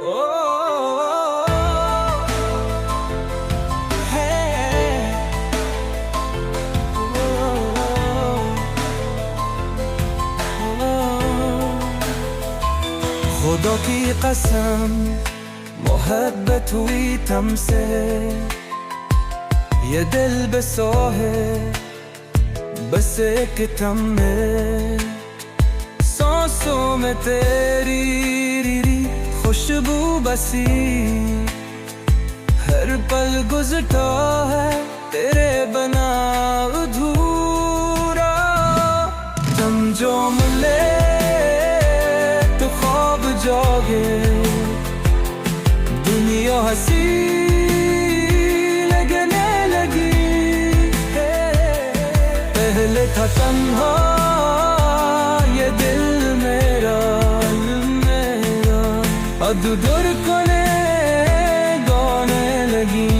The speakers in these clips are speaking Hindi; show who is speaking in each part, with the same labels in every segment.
Speaker 1: खुदा की कसम मोहब्बत हुई तुमसे, ये दिल बसो है बस एक तुम में। सांसों में तेरी खुशबू बसी, हर पल गुजरता है तेरे बना अधूरा। तुम जो मिले तो ख्वाब जागे, दुनिया हंसी लगने लगी। पहले था तन्हा ये दिल मेरा, अब धड़कने गाने लगी।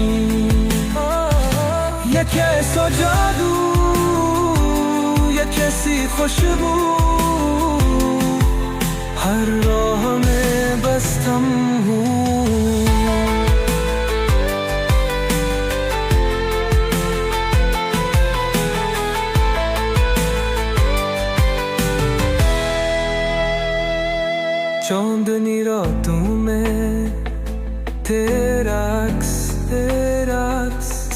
Speaker 1: ये कैसा जादू, ये कैसी खुशबू, हर राह में बस तुम हो। चांदनी रातों में तेरा अक्स,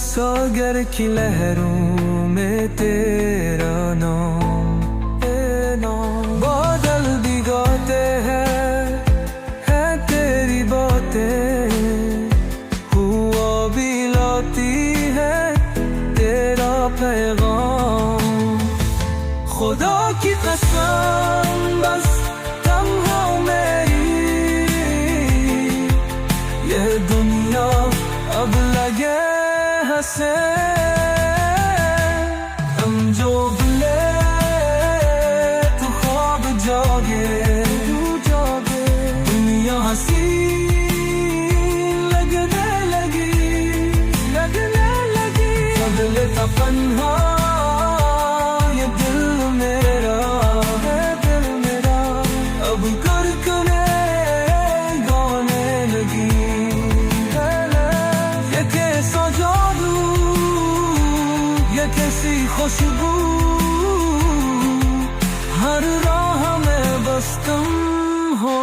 Speaker 1: सागर की लहरों में तेरा नाम, बादल भी गाते हैं है तेरी बातें, हुआ भी लाती है तेरा पैगाम। खुदा की कसम बस तुम हो मेरी, ये दुनिया अब लगे हंसे। हम जो भूले तो ख्वाब जागे, दुनिया हंसी लगने लगी। बदले था पन्हा ये दिल मेरा, अब करकने गाने लगी। ये कैसा जादू, ये कैसी खुशबू, हर राह में बस तुम हो।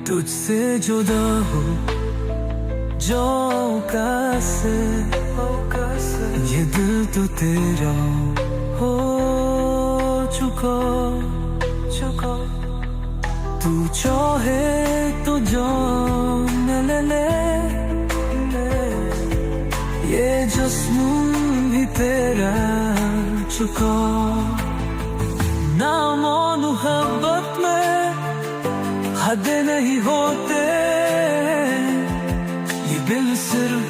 Speaker 1: तुझसे जुदा हो जाऊं कैसे, ये दिल तो तेरा हो चुका। तू चाहे तो जान ले, ये जिस्म भी तेरा चुका। नाम और मोहब्बत में हद नहीं होते, ये दिल सिर्फ